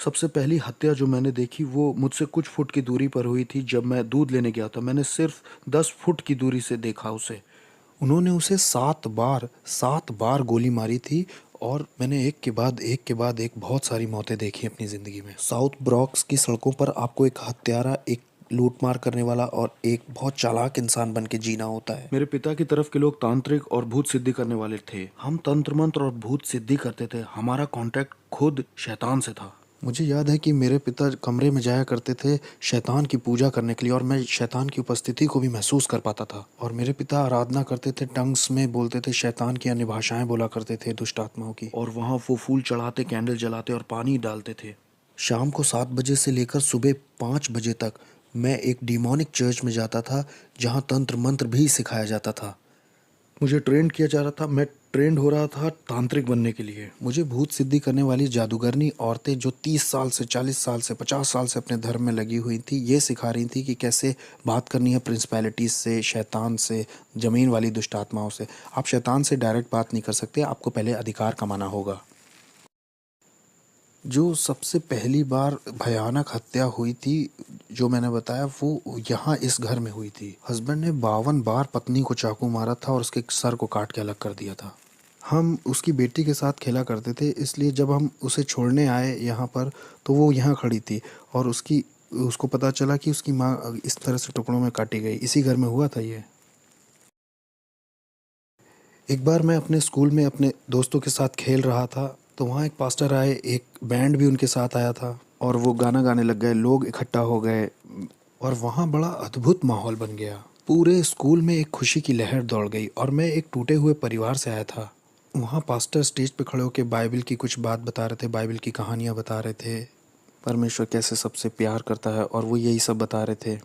सबसे पहली हत्या जो मैंने देखी वो मुझसे कुछ फुट की दूरी पर हुई थी। जब मैं दूध लेने गया था, मैंने सिर्फ 10 फुट की दूरी से देखा उसे। उन्होंने उसे 7 बार गोली मारी थी। और मैंने एक के बाद एक बहुत सारी मौतें देखी अपनी ज़िंदगी में। साउथ ब्रॉक्स की सड़कों पर आपको एक हत्यारा, एक लूटमार करने वाला और एक बहुत चालाक इंसान बन के जीना होता है। मेरे पिता की तरफ के लोग तांत्रिक और भूत सिद्धि करने वाले थे। हम तंत्र मंत्र और भूत सिद्धि करते थे। हमारा कांटेक्ट खुद शैतान से था। मुझे याद है कि मेरे पिता कमरे में जाया करते थे शैतान की पूजा करने के लिए, और मैं शैतान की उपस्थिति को भी महसूस कर पाता था। और मेरे पिता आराधना करते थे, टंग्स में बोलते थे, शैतान की अन्य भाषाएं बोला करते थे, दुष्ट आत्माओं की। और वहाँ वो फूल चढ़ाते, कैंडल जलाते और पानी डालते थे। शाम को 7 बजे से लेकर सुबह 5 बजे तक मैं एक डिमोनिक चर्च में जाता था, जहाँ तंत्र मंत्र भी सिखाया जाता था। मुझे ट्रेंड किया जा रहा था। मैं ट्रेंड हो रहा था तांत्रिक बनने के लिए। मुझे भूत सिद्धि करने वाली जादूगरनी औरतें जो 30 साल से, 40 साल से, 50 साल से अपने धर्म में लगी हुई थी, ये सिखा रही थी कि कैसे बात करनी है प्रिंसिपैलिटीज से, शैतान से, ज़मीन वाली दुष्ट आत्माओं से। आप शैतान से डायरेक्ट बात नहीं कर सकते, आपको पहले अधिकार कमाना होगा। जो सबसे पहली बार भयानक हत्या हुई थी, जो मैंने बताया, वो यहाँ इस घर में हुई थी। हस्बैंड ने 52 बार पत्नी को चाकू मारा था और उसके सर को काट के अलग कर दिया था। हम उसकी बेटी के साथ खेला करते थे, इसलिए जब हम उसे छोड़ने आए यहाँ पर, तो वो यहाँ खड़ी थी और उसको पता चला कि उसकी माँ इस तरह से टुकड़ों में काटी गई। इसी घर में हुआ था ये। एक बार मैं अपने स्कूल में अपने दोस्तों के साथ खेल रहा था, तो वहाँ एक पास्टर आए, एक बैंड भी उनके साथ आया था और वो गाना गाने लग गए। लोग इकट्ठा हो गए और वहाँ बड़ा अद्भुत माहौल बन गया। पूरे स्कूल में एक खुशी की लहर दौड़ गई और मैं एक टूटे हुए परिवार से आया था। वहाँ पास्टर स्टेज पे खड़े होकर बाइबल की कुछ बात बता रहे थे, बाइबल की कहानियाँ बता रहे थे, परमेश्वर कैसे सबसे प्यार करता है, और वो यही सब बता रहे थे।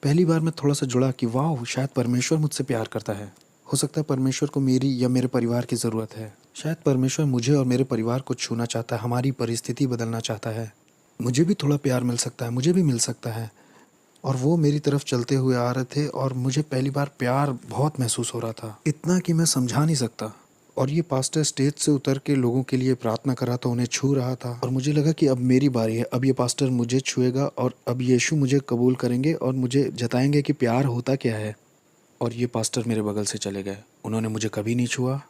पहली बार मैं थोड़ा सा जुड़ा कि वाह, शायद परमेश्वर मुझसे प्यार करता है। हो सकता है परमेश्वर को मेरी या मेरे परिवार की ज़रूरत है। शायद परमेश्वर मुझे और मेरे परिवार को छूना चाहता है, हमारी परिस्थिति बदलना चाहता है। मुझे भी थोड़ा प्यार मिल सकता है, मुझे भी मिल सकता है। और वो मेरी तरफ चलते हुए आ रहे थे और मुझे पहली बार प्यार बहुत महसूस हो रहा था, इतना कि मैं समझा नहीं सकता। और ये पास्टर स्टेज से उतर के लोगों के लिए प्रार्थना कर रहा था, उन्हें छू रहा था, और मुझे लगा कि अब मेरी बारी है। अब ये पास्टर मुझे छुएगा और अब यीशु मुझे कबूल करेंगे और मुझे जताएंगे कि प्यार होता क्या है। और ये पास्टर मेरे बगल से चले गए। उन्होंने मुझे कभी नहीं छुआ।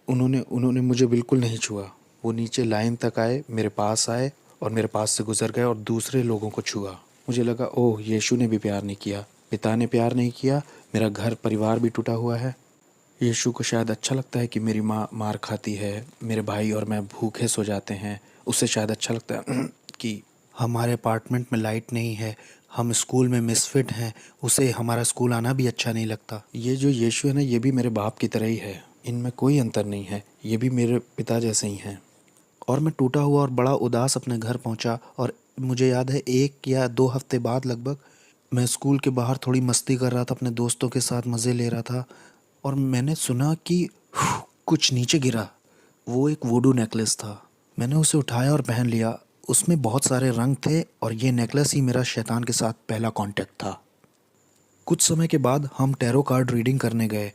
उन्होंने मुझे बिल्कुल नहीं छुआ। वो नीचे लाइन तक आए, मेरे पास आए और मेरे पास से गुजर गए और दूसरे लोगों को छुआ। मुझे लगा, ओह, यीशु ने भी प्यार नहीं किया, पिता ने प्यार नहीं किया, मेरा घर परिवार भी टूटा हुआ है। यीशु को शायद अच्छा लगता है कि मेरी माँ मार खाती है, मेरे भाई और मैं भूखे सो जाते हैं। उसे शायद अच्छा लगता है कि हमारे अपार्टमेंट में लाइट नहीं है, हम स्कूल में मिसफिट हैं, उसे हमारा स्कूल आना भी अच्छा नहीं लगता। ये जो यीशु है ना, ये भी मेरे बाप की तरह ही है, इनमें कोई अंतर नहीं है, ये भी मेरे पिता जैसे ही हैं। और मैं टूटा हुआ और बड़ा उदास अपने घर पहुंचा। और मुझे याद है 1 या 2 हफ्ते बाद लगभग, मैं स्कूल के बाहर थोड़ी मस्ती कर रहा था, अपने दोस्तों के साथ मज़े ले रहा था, और मैंने सुना कि कुछ नीचे गिरा। वो एक वुडू नेकलेस था। मैंने उसे उठाया और पहन लिया। उसमें बहुत सारे रंग थे और ये नेकलेस ही मेरा शैतान के साथ पहला कांटेक्ट था। कुछ समय के बाद हम टैरो कार्ड रीडिंग करने गए।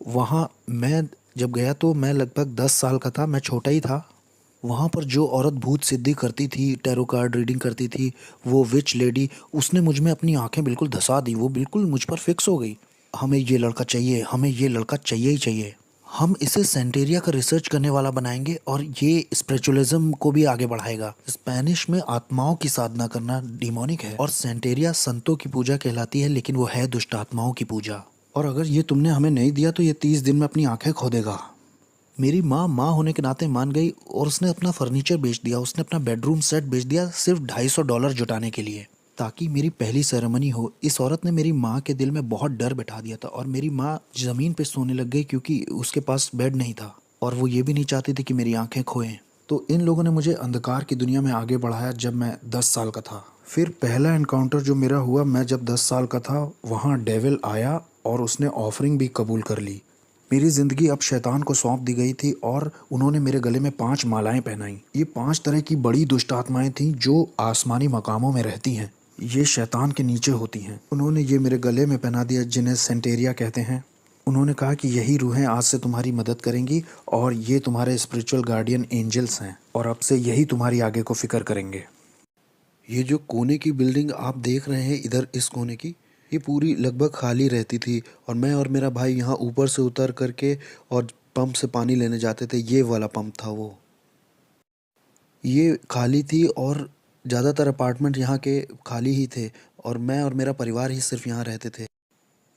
वहाँ मैं जब गया तो मैं लगभग 10 साल का था, मैं छोटा ही था। वहाँ पर जो औरत भूत सिद्धि करती थी, टैरो कार्ड रीडिंग करती थी, वो विच लेडी, उसने मुझ में अपनी आंखें बिल्कुल धंसा दी। वो बिल्कुल मुझ पर फिक्स हो गई। हमें ये लड़का चाहिए, हमें ये लड़का चाहिए ही चाहिए। हम इसे सेंटेरिया का रिसर्च करने वाला बनाएंगे और ये स्पिरिचुअलिज्म को भी आगे बढ़ाएगा। स्पेनिश में आत्माओं की साधना करना डिमोनिक है और सेंटेरिया संतों की पूजा कहलाती है, लेकिन वो है दुष्ट आत्माओं की पूजा। और अगर ये तुमने हमें नहीं दिया तो ये 30 दिन में अपनी आंखें खो देगा। मेरी माँ होने के नाते मान गई और उसने अपना फर्नीचर बेच दिया, उसने अपना बेडरूम सेट बेच दिया सिर्फ $250 जुटाने के लिए, ताकि मेरी पहली सेरेमनी हो। इस औरत ने मेरी माँ के दिल में बहुत डर बैठा दिया था और मेरी माँ ज़मीन पे सोने लग गई क्योंकि उसके पास बेड नहीं था और वो ये भी नहीं चाहती थी कि मेरी आंखें खोएं। तो इन लोगों ने मुझे अंधकार की दुनिया में आगे बढ़ाया जब मैं 10 साल का था। फिर पहला एनकाउंटर जो मेरा हुआ, मैं जब 10 साल का था, वहाँ डेविल आया और उसने ऑफरिंग भी कबूल कर ली। मेरी ज़िंदगी अब शैतान को सौंप दी गई थी और उन्होंने मेरे गले में 5 मालाएं पहनाई। ये 5 तरह की बड़ी दुष्ट आत्माएं थीं जो आसमानी मकामों में रहती हैं। ये शैतान के नीचे होती हैं। उन्होंने ये मेरे गले में पहना दिया, जिन्हें सेंटेरिया कहते हैं। उन्होंने कहा कि यही रूहें आज से तुम्हारी मदद करेंगी और ये तुम्हारे स्पिरिचुअल गार्डियन एंजल्स हैं और अब से यही तुम्हारी आगे को फिक्र करेंगे। ये जो कोने की बिल्डिंग आप देख रहे हैं इधर इस कोने की, ये पूरी लगभग खाली रहती थी और मैं और मेरा भाई यहाँ ऊपर से उतर करके और पंप से पानी लेने जाते थे। ये वाला पंप था वो। ये खाली थी और ज़्यादातर अपार्टमेंट यहाँ के खाली ही थे और मैं और मेरा परिवार ही सिर्फ यहाँ रहते थे।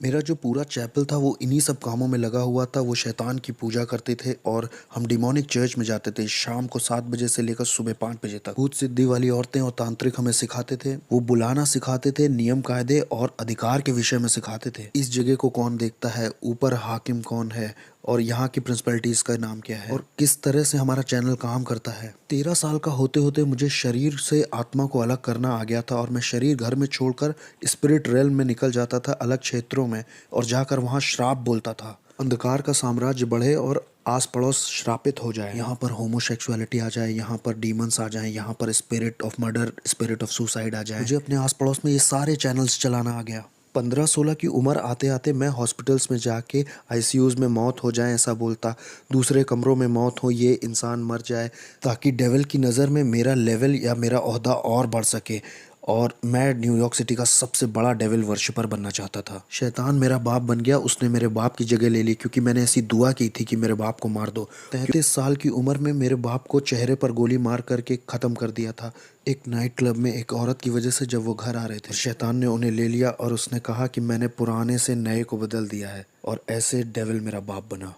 मेरा जो पूरा चैपल था वो इन्हीं सब कामों में लगा हुआ था। वो शैतान की पूजा करते थे और हम डिमोनिक चर्च में जाते थे शाम को 7 बजे से लेकर सुबह 5 बजे तक। भूत सिद्धि वाली औरतें और तांत्रिक हमें सिखाते थे। वो बुलाना सिखाते थे, नियम कायदे और अधिकार के विषय में सिखाते थे। इस जगह को कौन देखता है, ऊपर हाकिम कौन है और यहाँ की प्रिंसिपलिटीज का नाम क्या है और किस तरह से हमारा चैनल काम करता है। 13 साल का होते होते मुझे शरीर से आत्मा को अलग करना आ गया था और मैं शरीर घर में छोड़कर स्पिरिट रेल में निकल जाता था अलग क्षेत्रों में और जाकर वहाँ श्राप बोलता था। अंधकार का साम्राज्य बढ़े और आस पड़ोस श्रापित हो जाए। यहाँ पर होमोसेक्सुअलिटी आ जाए, यहाँ पर डीमंस आ जाए, यहाँ पर spirit of murder, spirit of suicide आ जाए। मुझे अपने आस पड़ोस में ये सारे चैनल्स चलाना आ गया। 15-16 की उम्र आते आते मैं हॉस्पिटल्स में जाके आईसीयूज में मौत हो जाए ऐसा बोलता, दूसरे कमरों में मौत हो, ये इंसान मर जाए, ताकि डेविल की नज़र में मेरा लेवल या मेरा ओहदा और बढ़ सके और मैं न्यूयॉर्क सिटी का सबसे बड़ा डेविल वर्शिपर बनना चाहता था। शैतान मेरा बाप बन गया, उसने मेरे बाप की जगह ले ली क्योंकि मैंने ऐसी दुआ की थी कि मेरे बाप को मार दो। 33 साल की उम्र में मेरे बाप को चेहरे पर गोली मार करके ख़त्म कर दिया था एक नाइट क्लब में एक औरत की वजह से जब वो घर आ रहे थे। शैतान ने उन्हें ले लिया और उसने कहा कि मैंने पुराने से नए को बदल दिया है और ऐसे डेविल मेरा बाप बना।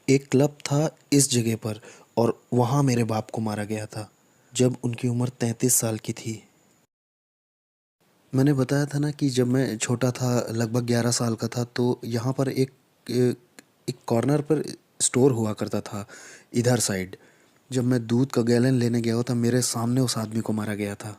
एक क्लब था इस जगह पर और वहाँ मेरे बाप को मारा गया था जब उनकी उम्र 33 साल की थी। मैंने बताया था ना कि जब मैं छोटा था लगभग 11 साल का था तो यहाँ पर एक कॉर्नर पर स्टोर हुआ करता था इधर साइड। जब मैं दूध का गैलन लेने गया था मेरे सामने उस आदमी को मारा गया था।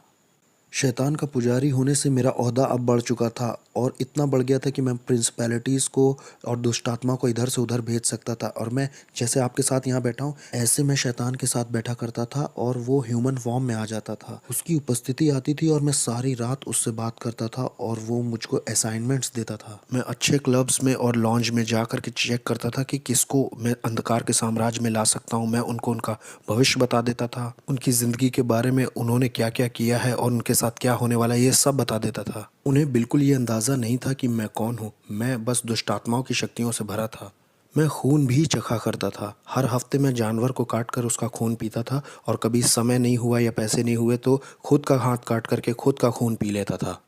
शैतान का पुजारी होने से मेरा ओहदा अब बढ़ चुका था और इतना बढ़ गया था कि मैं प्रिंसिपैलिटीज़ को और दुष्ट आत्मा को इधर से उधर भेज सकता था और मैं जैसे आपके साथ यहाँ बैठा हूँ ऐसे मैं शैतान के साथ बैठा करता था और वो ह्यूमन फॉर्म में आ जाता था। उसकी उपस्थिति आती थी और मैं सारी रात उससे बात करता था और वो मुझको असाइनमेंट्स देता था। मैं अच्छे क्लब्स में और लॉन्ज में जा कर के चेक करता था कि किसको मैं अंधकार के साम्राज्य में ला सकता हूँ। मैं उनको उनका भविष्य बता देता था, उनकी ज़िंदगी के बारे में उन्होंने क्या क्या किया है और उनके साथ क्या होने वाला है ये सब बता देता था। उन्हें बिल्कुल ये अंदाज़ा नहीं था कि मैं कौन हूँ। मैं बस दुष्ट आत्माओं की शक्तियों से भरा था। मैं खून भी चखा करता था। हर हफ्ते मैं जानवर को काट कर उसका खून पीता था और कभी समय नहीं हुआ या पैसे नहीं हुए तो खुद का हाथ काट करके खुद का खून पी लेता था।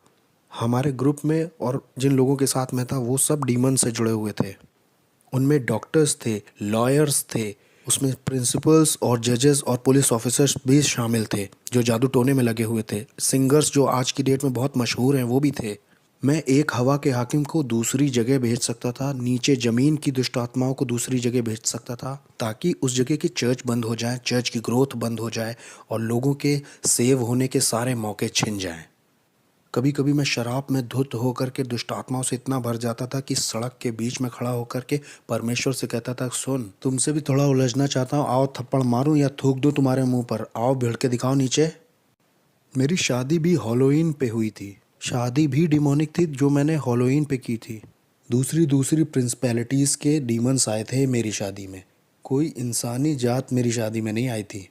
हमारे ग्रुप में और जिन लोगों के साथ मैं था वो सब डीमन से जुड़े हुए थे। उनमें डॉक्टर्स थे, लॉयर्स थे, उसमें प्रिंसिपल्स और जजेस और पुलिस ऑफिसर्स भी शामिल थे जो जादू टोने में लगे हुए थे। सिंगर्स जो आज की डेट में बहुत मशहूर हैं वो भी थे। मैं एक हवा के हाकिम को दूसरी जगह भेज सकता था, नीचे ज़मीन की दुष्ट आत्माओं को दूसरी जगह भेज सकता था ताकि उस जगह की चर्च बंद हो जाए, चर्च की ग्रोथ बंद हो जाए और लोगों के सेव होने के सारे मौके छिन जाएं। कभी कभी मैं शराब में धुत होकर के दुष्ट आत्माओं से इतना भर जाता था कि सड़क के बीच में खड़ा होकर के परमेश्वर से कहता था, सुन तुमसे भी थोड़ा उलझना चाहता हूँ, आओ थप्पड़ मारूं या थूक दूं तुम्हारे मुंह पर, आओ भिड़ के दिखाओ नीचे। मेरी शादी भी हॉलोइन पे हुई थी। शादी भी डिमोनिक थी जो मैंने हॉलोइन पे की थी। दूसरी दूसरी प्रिंसिपैलिटीज़ के डीमंस आए थे मेरी शादी में। कोई इंसानी जात मेरी शादी में नहीं आई थी।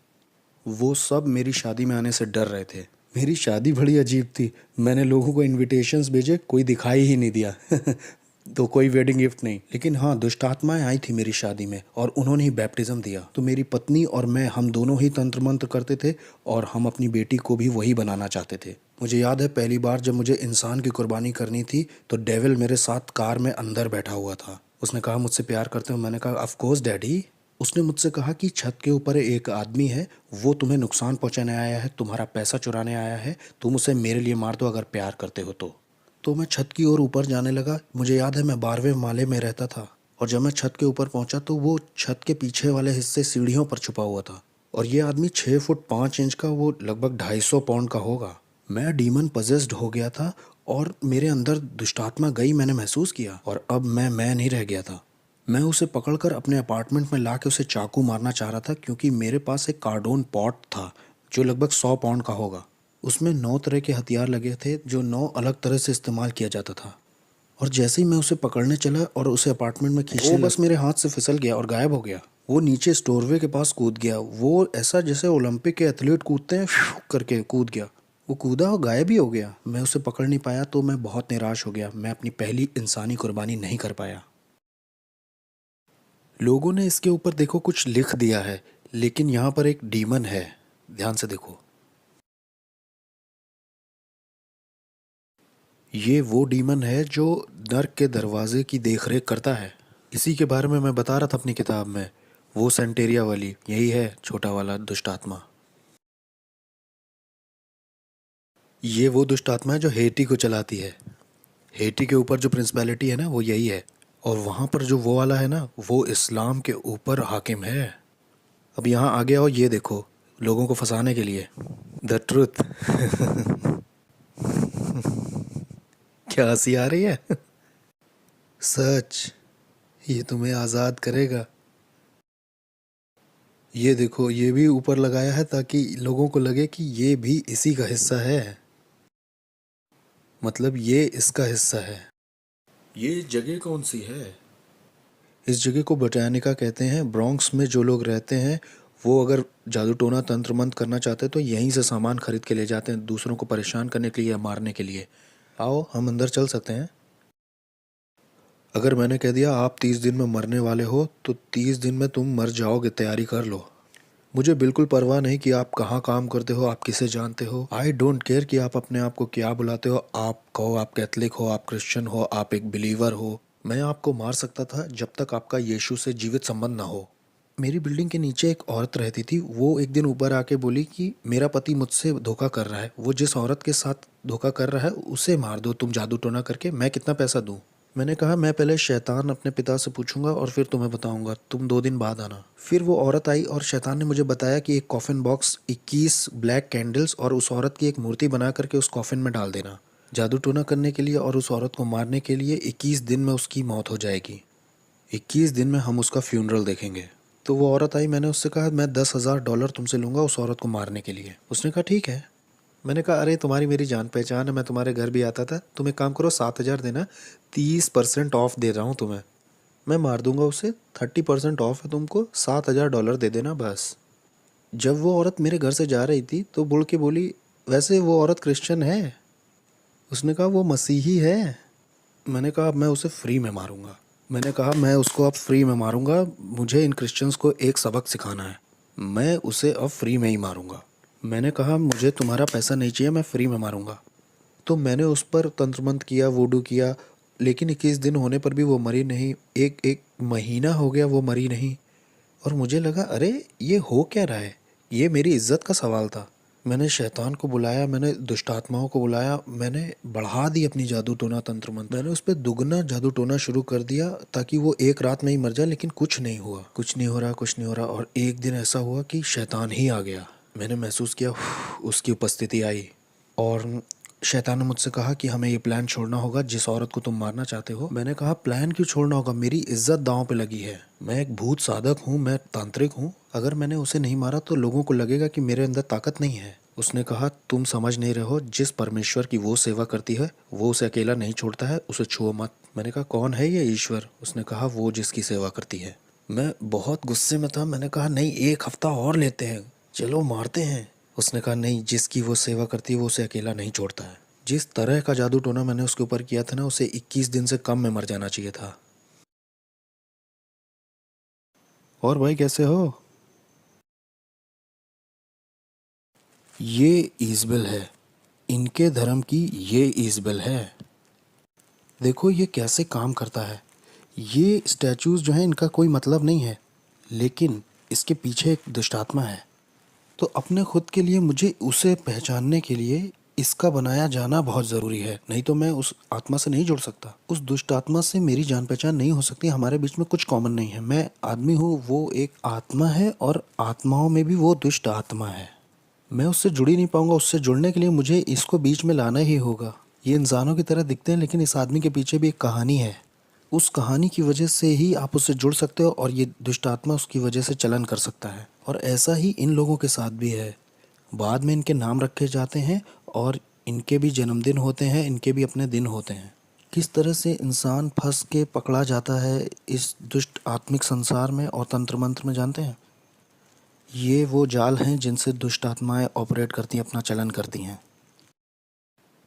वो सब मेरी शादी में आने से डर रहे थे। मेरी शादी बड़ी अजीब थी। मैंने लोगों को इनविटेशंस भेजे, कोई दिखाई ही नहीं दिया तो कोई वेडिंग गिफ्ट नहीं। लेकिन हाँ, दुष्ट आत्माएं आई थी मेरी शादी में और उन्होंने ही बैप्टिज्म दिया। तो मेरी पत्नी और मैं, हम दोनों ही तंत्र मंत्र करते थे और हम अपनी बेटी को भी वही बनाना चाहते थे। मुझे याद है पहली बार जब मुझे इंसान की कुर्बानी करनी थी तो डेविल मेरे साथ कार में अंदर बैठा हुआ था। उसने कहा, मुझसे प्यार करते हो? मैंने कहा, ऑफ कोर्स डैडी। उसने मुझसे कहा कि छत के ऊपर एक आदमी है, वो तुम्हें नुकसान पहुंचाने आया है, तुम्हारा पैसा चुराने आया है, तुम उसे मेरे लिए मार दो अगर प्यार करते हो तो मैं छत की ओर ऊपर जाने लगा। मुझे याद है मैं 12वें माले में रहता था और जब मैं छत के ऊपर पहुंचा तो वो छत के पीछे वाले हिस्से सीढ़ियों पर छुपा हुआ था और ये आदमी 6 फुट 5 इंच का, वो लगभग 250 पाउंड का होगा। मैं डीमन पजेस्ड हो गया था और मेरे अंदर दुष्टात्मा गई, मैंने महसूस किया और अब मैं नहीं रह गया था। मैं उसे पकड़कर अपने अपार्टमेंट में ला के उसे चाकू मारना चाह रहा था क्योंकि मेरे पास एक कार्डोन पॉट था जो लगभग 100 पाउंड का होगा। उसमें 9 तरह के हथियार लगे थे जो 9 अलग तरह से इस्तेमाल किया जाता था और जैसे ही मैं उसे पकड़ने चला और उसे अपार्टमेंट में खींचने वो बस मेरे हाथ से फिसल गया और गायब हो गया। वो नीचे स्टोरवे के पास कूद गया। वो ऐसा जैसे ओलंपिक के एथलीट कूदते हैं, करके कूद गया। वो कूदा और गायब ही हो गया। मैं उसे पकड़ नहीं पाया तो मैं बहुत निराश हो गया। मैं अपनी पहली इंसानी कुर्बानी नहीं कर पाया। लोगों ने इसके ऊपर देखो कुछ लिख दिया है, लेकिन यहाँ पर एक डीमन है। ध्यान से देखो, ये वो डीमन है जो नर्क के दरवाजे की देखरेख करता है। इसी के बारे में मैं बता रहा था अपनी किताब में। वो सेंटेरिया वाली यही है, छोटा वाला दुष्ट आत्मा। ये वो दुष्ट आत्मा है जो हेटी को चलाती है। हेटी के ऊपर जो प्रिंसिपैलिटी है ना, वो यही है। और वहाँ पर जो वो वाला है ना, वो इस्लाम के ऊपर हाकिम है। अब यहाँ आगे आओ, ये देखो, लोगों को फंसाने के लिए द ट्रुथ। क्या हंसी आ रही है? सच, ये तुम्हें आज़ाद करेगा। ये देखो, ये भी ऊपर लगाया है ताकि लोगों को लगे कि ये भी इसी का हिस्सा है, मतलब ये इसका हिस्सा है। ये जगह कौन सी है? इस जगह को बोटानिका कहते हैं। ब्रॉन्क्स में जो लोग रहते हैं वो अगर जादू टोना तंत्र मंत्र करना चाहते हैं तो यहीं से सामान खरीद के ले जाते हैं, दूसरों को परेशान करने के लिए या मारने के लिए। आओ, हम अंदर चल सकते हैं। अगर मैंने कह दिया आप 30 दिन में मरने वाले हो तो 30 दिन में तुम मर जाओगे, तैयारी कर लो। मुझे बिल्कुल परवाह नहीं कि आप कहाँ काम करते हो, आप किसे जानते हो। आई डोंट केयर कि आप अपने आप को क्या बुलाते हो। आप कहो आप कैथलिक हो, आप क्रिश्चियन हो, आप एक बिलीवर हो। मैं आपको मार सकता था जब तक आपका यीशु से जीवित संबंध ना हो। मेरी बिल्डिंग के नीचे एक औरत रहती थी। वो एक दिन ऊपर आके बोली कि मेरा पति मुझसे धोखा कर रहा है। वो जिस औरत के साथ धोखा कर रहा है उसे मार दो तुम जादू टोना करके, मैं कितना पैसा दूँ। मैंने कहा मैं पहले शैतान अपने पिता से पूछूंगा और फिर तुम्हें बताऊंगा, तुम 2 दिन बाद आना। फिर वो औरत आई और शैतान ने मुझे बताया कि एक कॉफिन बॉक्स, 21 ब्लैक कैंडल्स और उस औरत की एक मूर्ति बना करके उस कॉफिन में डाल देना, जादू टोना करने के लिए और उस औरत को मारने के लिए। 21 दिन में उसकी मौत हो जाएगी। 21 दिन में हम उसका फ्यूनरल देखेंगे। तो वो औरत आई, मैंने उससे कहा मैं $10,000 तुमसे लूँगा उस औरत को मारने के लिए। उसने कहा ठीक है। मैंने कहा अरे तुम्हारी मेरी जान पहचान है, मैं तुम्हारे घर भी आता था। तुम एक काम करो, 7,000 देना, 30% ऑफ दे रहा हूँ तुम्हें। मैं मार दूंगा उसे, 30% ऑफ है तुमको, $7,000 दे देना बस। जब वो औरत मेरे घर से जा रही थी तो बुड़ के बोली वैसे वो औरत क्रिश्चियन है। उसने कहा वो मसीही है। मैंने कहा अब मैं उसे फ्री में मारूंगा। मैंने कहा मैं उसको अब फ्री में मारूंगा, मुझे इन क्रिश्चियंस को एक सबक सिखाना है। मैं उसे अब फ्री में ही मारूंगा। मैंने कहा मुझे तुम्हारा पैसा नहीं चाहिए, मैं फ्री में मारूंगा। तो मैंने उस पर तंत्र मंत्र किया, वूडू किया, लेकिन 21 दिन होने पर भी वो मरी नहीं। एक एक महीना हो गया वो मरी नहीं। और मुझे लगा अरे ये हो क्या रहा है, ये मेरी इज्जत का सवाल था। मैंने शैतान को बुलाया, मैंने दुष्ट आत्माओं को बुलाया, मैंने बढ़ा दी अपनी जादू टोना तंत्र मंत्र। मैंने उस पर दुगना जादू टोना शुरू कर दिया ताकि वो एक रात में ही मर जाए। लेकिन कुछ नहीं हुआ, कुछ नहीं हो रहा, कुछ नहीं हो रहा। और एक दिन ऐसा हुआ कि शैतान ही आ गया। मैंने महसूस किया उसकी उपस्थिति आई और शैतान ने मुझसे कहा कि हमें ये प्लान छोड़ना होगा जिस औरत को तुम मारना चाहते हो। मैंने कहा प्लान क्यों छोड़ना होगा, मेरी इज्जत दांव पे लगी है। मैं एक भूत साधक हूँ, मैं तांत्रिक हूँ। अगर मैंने उसे नहीं मारा तो लोगों को लगेगा कि मेरे अंदर ताकत नहीं है। उसने कहा तुम समझ नहीं रहे हो, जिस परमेश्वर की वो सेवा करती है वो उसे अकेला नहीं छोड़ता है, उसे छुओ मत। मैंने कहा कौन है ये ईश्वर? उसने कहा वो जिसकी सेवा करती है। मैं बहुत गुस्से में था। मैंने कहा नहीं, 1 हफ्ता और लेते हैं, चलो मारते हैं। उसने कहा नहीं, जिसकी वो सेवा करती है वो उसे अकेला नहीं छोड़ता है। जिस तरह का जादू टोना मैंने उसके ऊपर किया था ना, उसे 21 दिन से कम में मर जाना चाहिए था। और भाई कैसे हो? ये ईज़बेल है, इनके धर्म की ये ईज़बेल है। देखो ये कैसे काम करता है। ये स्टैचूज़ जो हैं इनका कोई मतलब नहीं है, लेकिन इसके पीछे एक दुष्ट आत्मा है। तो अपने खुद के लिए मुझे उसे पहचानने के लिए इसका बनाया जाना बहुत ज़रूरी है, नहीं तो मैं उस आत्मा से नहीं जुड़ सकता। उस दुष्ट आत्मा से मेरी जान पहचान नहीं हो सकती। हमारे बीच में कुछ कॉमन नहीं है। मैं आदमी हूँ, वो एक आत्मा है और आत्माओं में भी वो दुष्ट आत्मा है। मैं उससे जुड़ ही नहीं पाऊंगा। उससे जुड़ने के लिए मुझे इसको बीच में लाना ही होगा। ये इंसानों की तरह दिखते हैं लेकिन इस आदमी के पीछे भी एक कहानी है। उस कहानी की वजह से ही आप उससे जुड़ सकते हो और ये दुष्ट आत्मा उसकी वजह से चलन कर सकता है। और ऐसा ही इन लोगों के साथ भी है। बाद में इनके नाम रखे जाते हैं और इनके भी जन्मदिन होते हैं, इनके भी अपने दिन होते हैं। किस तरह से इंसान फंस के पकड़ा जाता है इस दुष्ट आत्मिक संसार में और तंत्र मंत्र में, जानते हैं? ये वो जाल हैं जिनसे दुष्ट आत्माएं ऑपरेट करती हैं, अपना चलन करती हैं।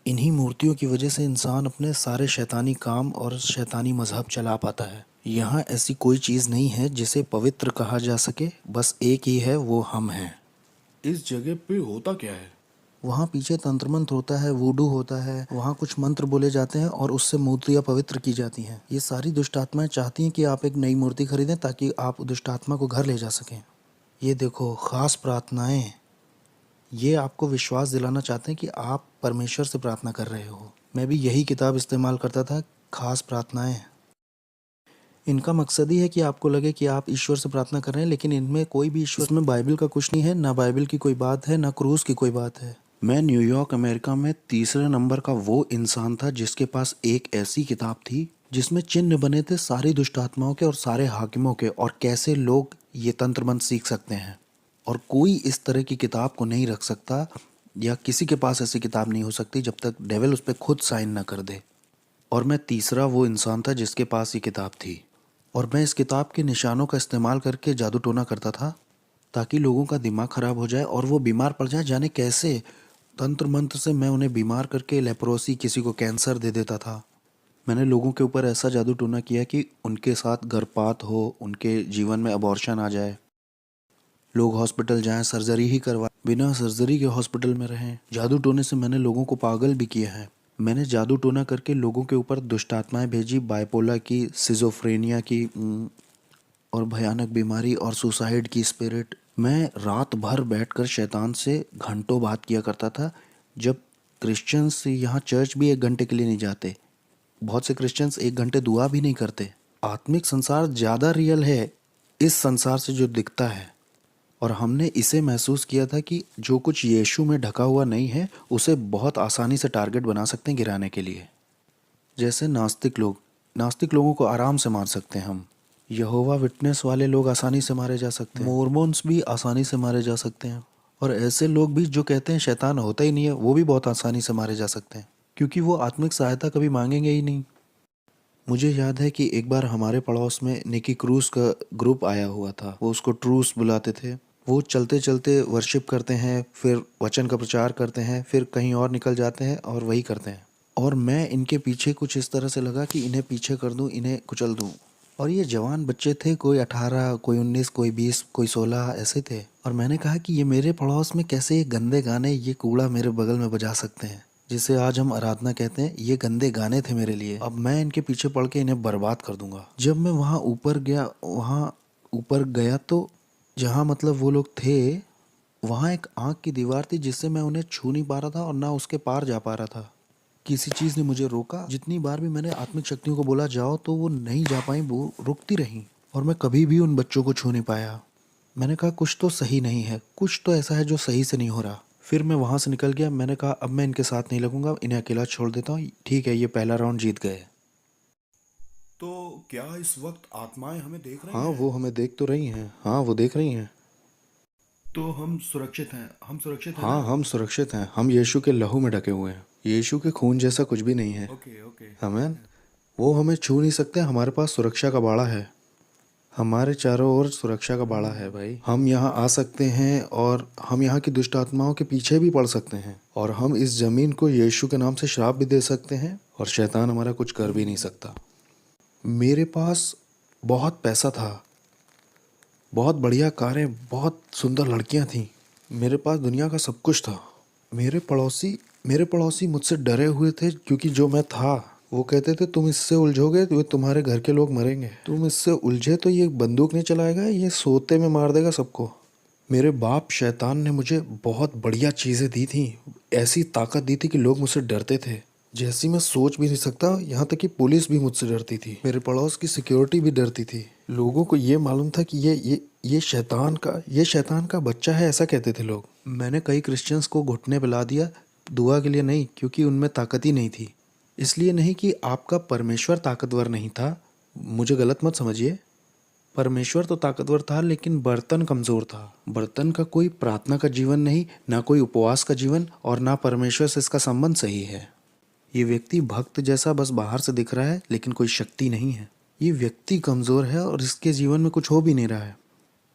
इन्हीं मूर्तियों की वजह से इंसान अपने सारे शैतानी काम और शैतानी मजहब चला पाता है। यहाँ ऐसी कोई चीज़ नहीं है जिसे पवित्र कहा जा सके, बस एक ही है, वो हम हैं। इस जगह पे होता क्या है? वहाँ पीछे तंत्र मंत्र होता है, वूडू होता है, वहाँ कुछ मंत्र बोले जाते हैं और उससे मूर्तियाँ पवित्र की जाती हैं। ये सारी दुष्ट आत्माएं चाहती हैं कि आप एक नई मूर्ति खरीदें ताकि आप दुष्ट आत्मा को घर ले जा सकें। ये देखो, खास प्रार्थनाएं, ये आपको विश्वास दिलाना चाहते हैं कि आप परमेश्वर से प्रार्थना कर रहे हो। मैं भी यही किताब इस्तेमाल करता था, खास प्रार्थनाएं। इनका मकसद ही है कि आपको लगे कि आप ईश्वर से प्रार्थना कर रहे हैं, लेकिन इनमें कोई भी ईश्वर, इसमें बाइबल का कुछ नहीं है, ना बाइबल की कोई बात है, ना क्रूस की कोई बात है। मैं न्यूयॉर्क अमेरिका में तीसरे नंबर का वो इंसान था जिसके पास एक ऐसी किताब थी जिसमें चिन्ह बने थे सारी दुष्ट आत्माओं के और सारे हाकिमों के, और कैसे लोग ये तंत्र मंत्र सीख सकते हैं। और कोई इस तरह की किताब को नहीं रख सकता, या किसी के पास ऐसी किताब नहीं हो सकती जब तक डेविल उस पर खुद साइन ना कर दे। और मैं तीसरा वो इंसान था जिसके पास ये किताब थी, और मैं इस किताब के निशानों का इस्तेमाल करके जादू टोना करता था ताकि लोगों का दिमाग ख़राब हो जाए और वो बीमार पड़ जाए। जाने कैसे तंत्र मंत्र से मैं उन्हें बीमार करके लेप्रोसी, किसी को कैंसर दे देता था। मैंने लोगों के ऊपर ऐसा जादू टोना किया कि उनके साथ गर्भपात हो, उनके जीवन में अबॉर्शन आ जाए, लोग हॉस्पिटल जाएं, सर्जरी ही करवाएं, बिना सर्जरी के हॉस्पिटल में रहें। जादू टोने से मैंने लोगों को पागल भी किया है। मैंने जादू टोना करके लोगों के ऊपर दुष्ट आत्माएं भेजी, बाइपोला की, सिजोफ्रेनिया की, और भयानक बीमारी और सुसाइड की स्पिरिट। मैं रात भर बैठकर शैतान से घंटों बात किया करता था। जब क्रिश्चियंस यहाँ चर्च भी 1 घंटे के लिए नहीं जाते, बहुत से क्रिश्चियंस 1 घंटे दुआ भी नहीं करते। आत्मिक संसार ज़्यादा रियल है इस संसार से जो दिखता है, और हमने इसे महसूस किया था कि जो कुछ यीशु में ढका हुआ नहीं है उसे बहुत आसानी से टारगेट बना सकते हैं गिराने के लिए। जैसे नास्तिक लोगों को आराम से मार सकते हैं हम। यहोवा विटनेस वाले लोग आसानी से मारे जा सकते हैं। मोर्मोन्स भी आसानी से मारे जा सकते हैं। और ऐसे लोग भी जो कहते हैं शैतान होता ही नहीं है, वो भी बहुत आसानी से मारे जा सकते हैं, क्योंकि वो आत्मिक सहायता कभी मांगेंगे ही नहीं। मुझे याद है कि एक बार हमारे पड़ोस में निकी क्रूस का ग्रुप आया हुआ था। वो उसको ट्रूस बुलाते थे। वो चलते चलते वर्शिप करते हैं, फिर वचन का प्रचार करते हैं, फिर कहीं और निकल जाते हैं और वही करते हैं। और मैं इनके पीछे कुछ इस तरह से लगा कि इन्हें पीछे कर दूं, इन्हें कुचल दूं। और ये जवान बच्चे थे, कोई 18, कोई 19, कोई 20, कोई 16 ऐसे थे। और मैंने कहा कि ये मेरे पड़ोस में कैसे ये गंदे गाने, ये कूड़ा मेरे बगल में बजा सकते हैं, जिसे आज हम आराधना कहते हैं। ये गंदे गाने थे मेरे लिए। अब मैं इनके पीछे पड़ के इन्हें बर्बाद कर दूंगा। जब मैं वहाँ ऊपर गया तो जहाँ मतलब वो लोग थे, वहाँ एक आँख की दीवार थी जिससे मैं उन्हें छू नहीं पा रहा था और ना उसके पार जा पा रहा था। किसी चीज़ ने मुझे रोका। जितनी बार भी मैंने आत्मिक शक्तियों को बोला जाओ, तो वो नहीं जा पाई, वो रुकती रहीं, और मैं कभी भी उन बच्चों को छू नहीं पाया। मैंने कहा कुछ तो सही नहीं है, कुछ तो ऐसा है जो सही से नहीं हो रहा। फिर मैं वहाँ से निकल गया। मैंने कहा अब मैं इनके साथ नहीं लगूंगा, इन्हें अकेला छोड़ देता हूँ। ठीक है, ये पहला राउंड जीत गए। तो क्या इस वक्त आत्माएं हमें देख रही हाँ, हैं? वो हमें देख तो रही हैं। हाँ, वो देख रही हैं। तो हम सुरक्षित हैं, हम सुरक्षित हैं हाँ, ना? हम सुरक्षित हैं। हम यीशु के लहू में ढके हुए हैं। यीशु के खून जैसा कुछ भी नहीं है। Okay okay. आमीन। वो हमें छू नहीं सकते। हमारे पास सुरक्षा का बाड़ा है। हमारे चारों ओर सुरक्षा का बाड़ा है भाई। हम यहाँ आ सकते हैं और हम यहाँ की दुष्ट आत्माओं के पीछे भी पड़ सकते हैं, और हम इस जमीन को यीशु के नाम से श्राप भी दे सकते हैं, और शैतान हमारा कुछ कर भी नहीं सकता। मेरे पास बहुत पैसा था, बहुत बढ़िया कारें, बहुत सुंदर लड़कियां थीं। मेरे पास दुनिया का सब कुछ था। मेरे पड़ोसी मुझसे डरे हुए थे, क्योंकि जो मैं था, वो कहते थे तुम इससे उलझोगे तो तुम्हारे घर के लोग मरेंगे। तुम इससे उलझे तो ये बंदूक नहीं चलाएगा, ये सोते में मार देगा सबको। मेरे बाप शैतान ने मुझे बहुत बढ़िया चीज़ें दी थी, ऐसी ताकत दी थी कि लोग मुझसे डरते थे, जैसी मैं सोच भी नहीं सकता। यहाँ तक कि पुलिस भी मुझसे डरती थी, मेरे पड़ोस की सिक्योरिटी भी डरती थी। लोगों को ये मालूम था कि ये शैतान का बच्चा है, ऐसा कहते थे लोग। मैंने कई क्रिश्चियंस को घुटने पिला दिया, दुआ के लिए नहीं, क्योंकि उनमें ताकत ही नहीं थी। इसलिए नहीं कि आपका परमेश्वर ताकतवर नहीं था, मुझे गलत मत समझिए। परमेश्वर तो ताकतवर था, लेकिन बर्तन कमज़ोर था। बर्तन का कोई प्रार्थना का जीवन नहीं, ना कोई उपवास का जीवन, और ना परमेश्वर से इसका संबंध सही है। ये व्यक्ति भक्त जैसा बस बाहर से दिख रहा है, लेकिन कोई शक्ति नहीं है। ये व्यक्ति कमज़ोर है और इसके जीवन में कुछ हो भी नहीं रहा है।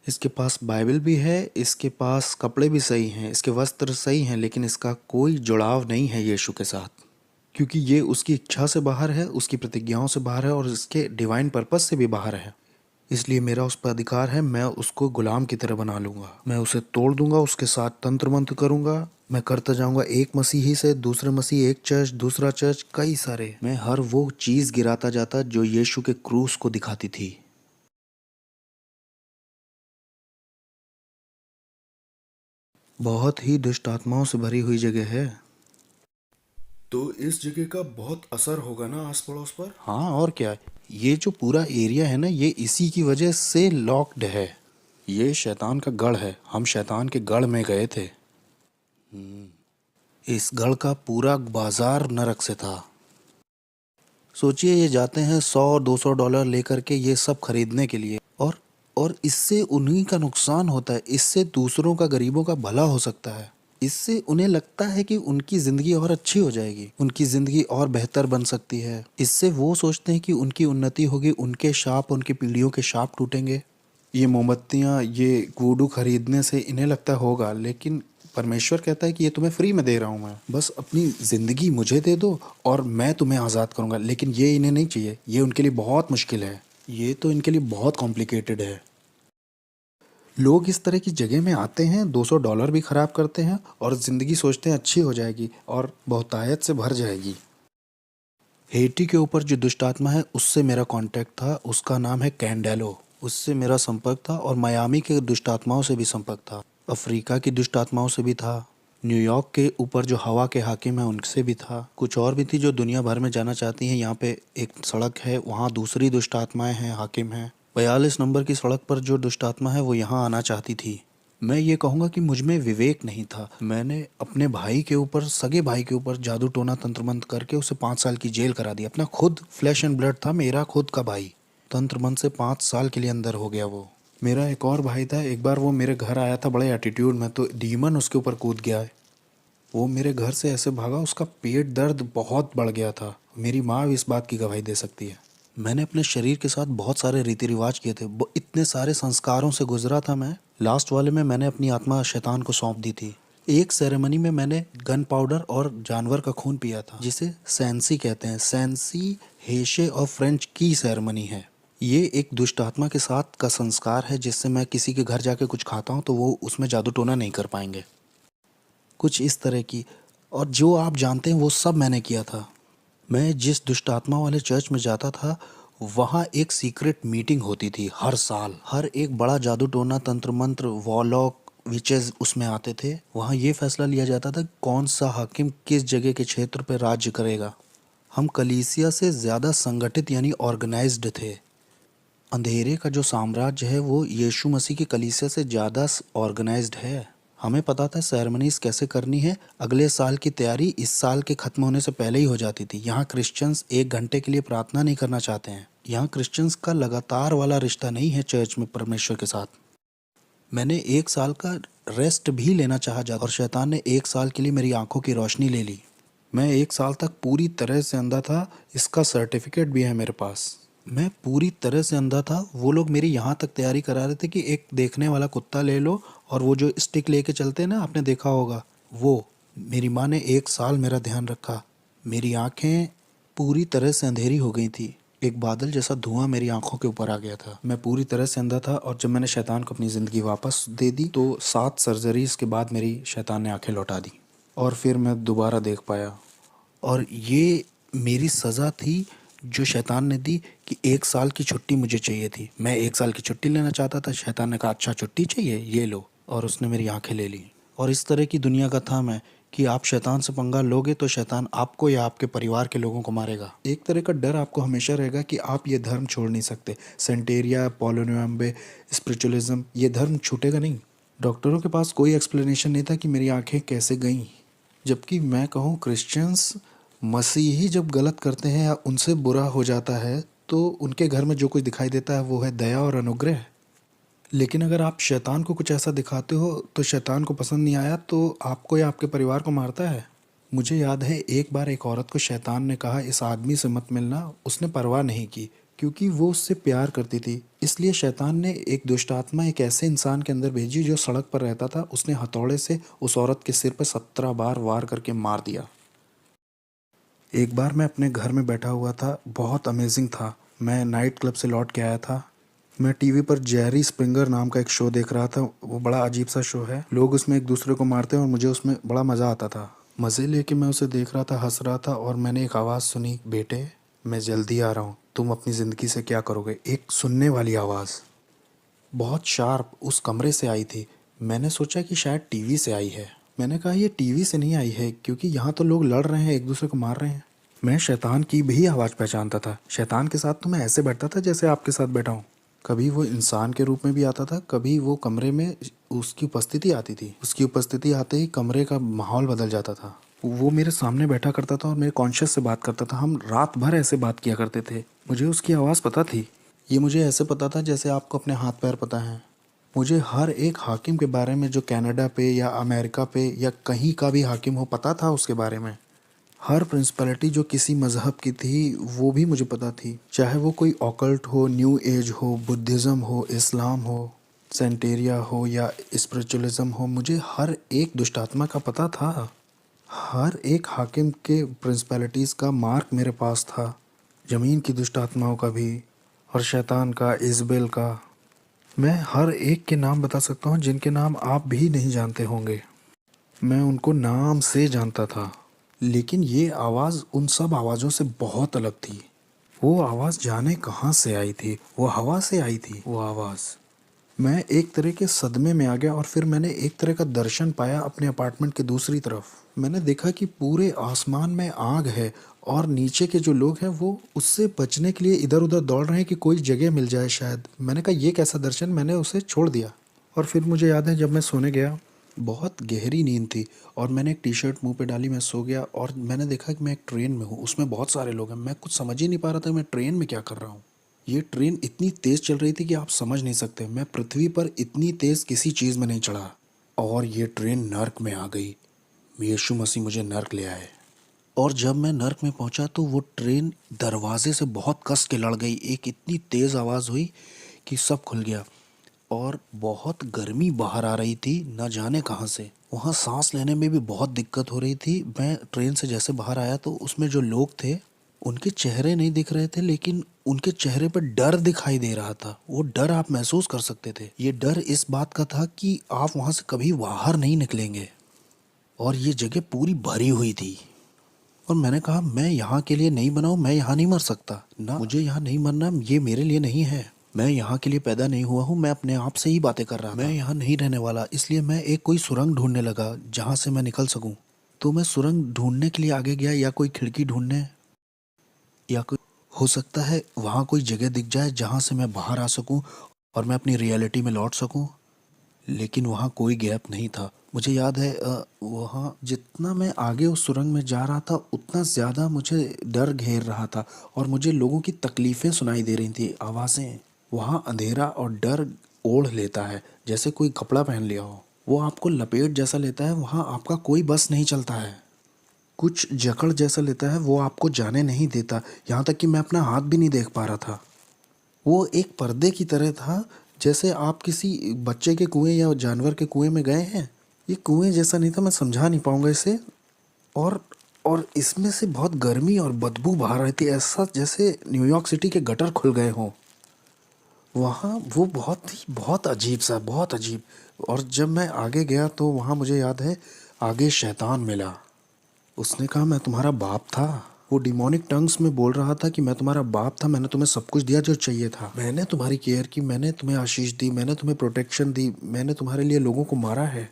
इसके पास बाइबल भी है, इसके पास कपड़े भी सही हैं, इसके वस्त्र सही हैं, लेकिन इसका कोई जुड़ाव नहीं है यीशु के साथ, क्योंकि ये उसकी इच्छा से बाहर है, उसकी प्रतिज्ञाओं से बाहर है और इसके डिवाइन पर्पस से भी बाहर है। इसलिए मेरा उस पर अधिकार है, मैं उसको गुलाम की तरह बना लूँगा, मैं उसे तोड़ दूंगा, उसके साथ तंत्र मंत्र करूँगा, मैं करता जाऊँगा एक मसीही से दूसरे मसीह, एक चर्च दूसरा चर्च, कई सारे। मैं हर वो चीज़ गिराता जाता जो यीशु के क्रूस को दिखाती थी। बहुत ही दुष्ट आत्माओं से भरी हुई जगह है। तो इस जगह का बहुत असर होगा ना आस पड़ोस पर। हाँ, और क्या। ये जो पूरा एरिया है ना, ये इसी की वजह से लॉक्ड है। ये शैतान का गढ़ है, हम शैतान के गढ़ में गए थे। इस गढ़ का पूरा बाजार नरक से था। सोचिए, ये जाते हैं $100-200 लेकर के ये सब खरीदने के लिए, और इससे उन्हीं का नुकसान होता है, इससे दूसरों का, गरीबों का भला हो सकता है। इससे उन्हें लगता है कि उनकी ज़िंदगी और अच्छी हो जाएगी, उनकी ज़िंदगी और बेहतर बन सकती है। इससे वो सोचते हैं कि उनकी उन्नति होगी, उनके शाप, उनकी पीढ़ियों के शाप टूटेंगे। ये मोमबत्तियाँ, ये वुडू खरीदने से इन्हें लगता होगा, लेकिन परमेश्वर कहता है कि ये तुम्हें फ्री में दे रहा हूँ मैं, बस अपनी ज़िंदगी मुझे दे दो और मैं तुम्हें आज़ाद करूँगा। लेकिन ये इन्हें नहीं चाहिए, ये उनके लिए बहुत मुश्किल है, ये तो इनके लिए बहुत कॉम्प्लिकेटेड है। लोग इस तरह की जगह में आते हैं, $200 भी खराब करते हैं और ज़िंदगी सोचते हैं अच्छी हो जाएगी और बहुतायत से भर जाएगी। हेटी के ऊपर जो दुष्ट आत्मा है, उससे मेरा कांटेक्ट था, उसका नाम है कैंडेलो, उससे मेरा संपर्क था। और मियामी के दुष्ट आत्माओं से भी संपर्क था, अफ्रीका की दुष्ट आत्माओं से भी था, न्यूयॉर्क के ऊपर जो हवा के हाकिम हैं उनसे भी था, कुछ और भी थी जो दुनिया भर में जाना चाहती हैं। यहाँ पे एक सड़क है, वहाँ दूसरी दुष्ट आत्माएँ हैं, हाकिम हैं। 42 नंबर की सड़क पर जो दुष्ट आत्मा है वो यहाँ आना चाहती थी। मैं ये कहूँगा कि मुझ में विवेक नहीं था। मैंने अपने भाई के ऊपर, सगे भाई के ऊपर जादू टोना तंत्र मंत्र करके उसे 5 साल की जेल करा दी। अपना खुद फ्लैश एंड ब्लड था, मेरा खुद का भाई, तंत्र मंत्र से 5 साल के लिए अंदर हो गया वो। मेरा एक और भाई था, एक बार वो मेरे घर आया था बड़े एटीट्यूड में, तो डीमन उसके ऊपर कूद गया है। वो मेरे घर से ऐसे भागा, उसका पेट दर्द बहुत बढ़ गया था। मेरी माँ भी इस बात की गवाही दे सकती है। मैंने अपने शरीर के साथ बहुत सारे रीति रिवाज किए थे, इतने सारे संस्कारों से गुजरा था मैं। लास्ट वाले में मैंने अपनी आत्मा शैतान को सौंप दी थी। एक सेरेमनी में मैंने गन पाउडर और जानवर का खून पिया था, जिसे सैंसी कहते हैं। सैंसी हेशे और फ्रेंच की सेरेमनी है। ये एक दुष्ट आत्मा के साथ का संस्कार है, जिससे मैं किसी के घर जाके कुछ खाता हूँ तो वो उसमें जादू टोना नहीं कर पाएंगे, कुछ इस तरह की। और जो आप जानते हैं वो सब मैंने किया था। मैं जिस दुष्ट आत्मा वाले चर्च में जाता था, वहाँ एक सीक्रेट मीटिंग होती थी हर साल। हर एक बड़ा जादू टोना, तंत्र मंत्र, वॉलॉक, विचेस उसमें आते थे। वहाँ ये फैसला लिया जाता था कौन सा हाकिम किस जगह के क्षेत्र पर राज्य करेगा। हम कलीसिया से ज़्यादा संगठित यानी ऑर्गेनाइज्ड थे। अंधेरे का जो साम्राज्य है वो यीशु मसीह की कलीसिया से ज़्यादा ऑर्गेनाइज्ड है। हमें पता था सेरेमनीज कैसे करनी है। अगले साल की तैयारी इस साल के ख़त्म होने से पहले ही हो जाती थी। यहाँ क्रिश्चियंस 1 घंटे के लिए प्रार्थना नहीं करना चाहते हैं। यहाँ क्रिश्चियंस का लगातार वाला रिश्ता नहीं है चर्च में परमेश्वर के साथ। मैंने 1 साल का रेस्ट भी लेना चाहा और शैतान ने 1 साल के लिए मेरी आंखों की रोशनी ले ली। मैं 1 साल तक पूरी तरह से अंधा था, इसका सर्टिफिकेट भी है मेरे पास। मैं पूरी तरह से अंधा था। वो लोग मेरी यहाँ तक तैयारी करा रहे थे कि एक देखने वाला कुत्ता ले लो और वो जो स्टिक लेके चलते हैं ना, आपने देखा होगा वो। मेरी माँ ने 1 साल मेरा ध्यान रखा। मेरी आंखें पूरी तरह से अंधेरी हो गई थी। एक बादल जैसा धुआं मेरी आंखों के ऊपर आ गया था। मैं पूरी तरह से अंधा था। और जब मैंने शैतान को अपनी ज़िंदगी वापस दे दी तो 7 सर्जरीज के बाद मेरी शैतान ने आंखें लौटा दी और फिर मैं दोबारा देख पाया। और ये मेरी सज़ा थी जो शैतान ने दी कि 1 साल की छुट्टी मुझे चाहिए थी। मैं 1 साल की छुट्टी लेना चाहता था। शैतान ने कहा अच्छा छुट्टी चाहिए, ये लो, और उसने मेरी आंखें ले ली। और इस तरह की दुनिया का था मैं कि आप शैतान से पंगा लोगे तो शैतान आपको या आपके परिवार के लोगों को मारेगा। एक तरह का डर आपको हमेशा रहेगा कि आप ये धर्म छोड़ नहीं सकते। सेंटेरिया, पोलोनियम्बे, स्पिरिचुअलिज्म, ये धर्म छूटेगा नहीं। डॉक्टरों के पास कोई एक्सप्लेनेशन नहीं था कि मेरी आंखें कैसे गईं। जबकि मैं कहूँ क्रिश्चियंस, मसीही जब गलत करते हैं या उनसे बुरा हो जाता है तो उनके घर में जो कुछ दिखाई देता है वो है दया और अनुग्रह। लेकिन अगर आप शैतान को कुछ ऐसा दिखाते हो तो शैतान को पसंद नहीं आया तो आपको या आपके परिवार को मारता है। मुझे याद है एक बार एक औरत को शैतान ने कहा इस आदमी से मत मिलना। उसने परवाह नहीं की क्योंकि वो उससे प्यार करती थी। इसलिए शैतान ने एक दुष्ट आत्मा एक ऐसे इंसान के अंदर भेजी जो सड़क पर रहता था। उसने हथौड़े से उस औरत के सिर पर 17 बार वार करके मार दिया। एक बार मैं अपने घर में बैठा हुआ था, बहुत अमेजिंग था। मैं नाइट क्लब से लौट के आया था। मैं टीवी पर जेरी स्प्रिंगर नाम का एक शो देख रहा था। वो बड़ा अजीब सा शो है, लोग उसमें एक दूसरे को मारते हैं और मुझे उसमें बड़ा मज़ा आता था। मज़े लेके मैं उसे देख रहा था, हंस रहा था और मैंने एक आवाज़ सुनी, बेटे मैं जल्दी आ रहा हूँ, तुम अपनी ज़िंदगी से क्या करोगे। एक सुनने वाली आवाज़, बहुत शार्प, उस कमरे से आई थी। मैंने सोचा कि शायद टीवी से आई है। मैंने कहा ये टीवी से नहीं आई है क्योंकि यहाँ तो लोग लड़ रहे हैं, एक दूसरे को मार रहे हैं। मैं शैतान की भी आवाज़ पहचानता था। शैतान के साथ तो मैं ऐसे बैठता था जैसे आपके साथ बैठा हूँ। कभी वो इंसान के रूप में भी आता था, कभी वो कमरे में उसकी उपस्थिति आती थी। उसकी उपस्थिति आते ही कमरे का माहौल बदल जाता था। वो मेरे सामने बैठा करता था और मेरे कॉन्शियस से बात करता था। हम रात भर ऐसे बात किया करते थे। मुझे उसकी आवाज़ पता थी। ये मुझे ऐसे पता था जैसे आपको अपने हाथ पैर पता है। मुझे हर एक हाकिम के बारे में जो कनाडा पे या अमेरिका पे या कहीं का भी हाकिम हो पता था उसके बारे में। हर प्रिंसिपलिटी जो किसी मज़हब की थी वो भी मुझे पता थी, चाहे वो कोई ऑकल्ट हो, न्यू एज हो, बुद्धिज़्म हो, इस्लाम हो, सेंटेरिया हो या स्पिरिचुअलिज्म हो। मुझे हर एक दुष्टात्मा का पता था। हर एक हाकिम के प्रिंसिपलिटीज़ का मार्क मेरे पास था, ज़मीन की दुष्ट आत्माओं का भी और शैतान का, इज़बेल का। मैं हर एक के नाम बता सकता हूँ जिनके नाम आप भी नहीं जानते होंगे। मैं उनको नाम से जानता था। लेकिन ये आवाज़ उन सब आवाज़ों से बहुत अलग थी। वो आवाज़ जाने कहाँ से आई थी, वो हवा से आई थी वो आवाज़। मैं एक तरह के सदमे में आ गया और फिर मैंने एक तरह का दर्शन पाया अपने अपार्टमेंट के दूसरी तरफ। मैंने देखा कि पूरे आसमान में आग है और नीचे के जो लोग हैं वो उससे बचने के लिए इधर उधर दौड़ रहे हैं कि कोई जगह मिल जाए शायद। मैंने कहा ये कैसा दर्शन, मैंने उसे छोड़ दिया। और फिर मुझे याद है जब मैं सोने गया, बहुत गहरी नींद थी और मैंने एक टी शर्ट मुंह पे डाली, मैं सो गया और मैंने देखा कि मैं एक ट्रेन में हूँ, उसमें बहुत सारे लोग हैं। मैं कुछ समझ ही नहीं पा रहा था मैं ट्रेन में क्या कर रहा हूँ। ये ट्रेन इतनी तेज़ चल रही थी कि आप समझ नहीं सकते। मैं पृथ्वी पर इतनी तेज़ किसी चीज़ में नहीं चढ़ा। और ये ट्रेन नर्क में आ गई। यीशु मसीह मुझे नर्क ले आए। और जब मैं नर्क में पहुंचा तो वो ट्रेन दरवाजे से बहुत कस के लड़ गई। एक इतनी तेज़ आवाज़ हुई कि सब खुल गया और बहुत गर्मी बाहर आ रही थी, न जाने कहाँ से। वहाँ सांस लेने में भी बहुत दिक्कत हो रही थी। मैं ट्रेन से जैसे बाहर आया तो उसमें जो लोग थे उनके चेहरे नहीं दिख रहे थे, लेकिन उनके चेहरे पर डर दिखाई दे रहा था। वो डर आप महसूस कर सकते थे। ये डर इस बात का था कि आप वहाँ से कभी बाहर नहीं निकलेंगे। और ये जगह पूरी भरी हुई थी। और मैंने कहा मैं यहाँ के लिए नहीं बना हूँ, मैं यहाँ नहीं मर सकता ना, मुझे यहाँ नहीं मरना, ये मेरे लिए नहीं है। मैं यहाँ के लिए पैदा नहीं हुआ हूँ। मैं अपने आप से ही बातें कर रहा था। मैं यहाँ नहीं रहने वाला। इसलिए मैं एक कोई सुरंग ढूंढने लगा जहाँ से मैं निकल सकूँ। तो मैं सुरंग ढूंढने के लिए आगे गया, या कोई खिड़की ढूंढने, या कोई, हो सकता है वहाँ कोई जगह दिख जाए जहाँ से मैं बाहर आ सकूँ और मैं अपनी रियलिटी में लौट सकूँ। लेकिन वहाँ कोई गैप नहीं था। मुझे याद है वहाँ जितना मैं आगे उस सुरंग में जा रहा था उतना ज़्यादा मुझे डर घेर रहा था और मुझे लोगों की तकलीफ़ें सुनाई दे रही थी, आवाज़ें। वहाँ अंधेरा और डर ओढ़ लेता है जैसे कोई कपड़ा पहन लिया हो। वो आपको लपेट जैसा लेता है। वहाँ आपका कोई बस नहीं चलता है। कुछ जकड़ जैसा लेता है, वो आपको जाने नहीं देता। यहाँ तक कि मैं अपना हाथ भी नहीं देख पा रहा था। वो एक पर्दे की तरह था, जैसे आप किसी बच्चे के कुएं या जानवर के कुएं में गए हैं। ये कुएं जैसा नहीं था, मैं समझा नहीं पाऊंगा इसे। और और इसमें से बहुत गर्मी और बदबू बाहर आई थी, ऐसा जैसे न्यूयॉर्क सिटी के गटर खुल गए हों। वहाँ वो बहुत अजीब सा, बहुत अजीब। और जब मैं आगे गया तो वहाँ मुझे याद है आगे शैतान मिला। उसने कहा मैं तुम्हारा बाप था। वो डिमोनिक टंग्स में बोल रहा था कि मैं तुम्हारा बाप था, मैंने तुम्हें सब कुछ दिया जो चाहिए था, मैंने तुम्हारी केयर की, मैंने तुम्हें आशीष दी, मैंने तुम्हें प्रोटेक्शन दी, मैंने तुम्हारे लिए लोगों को मारा है,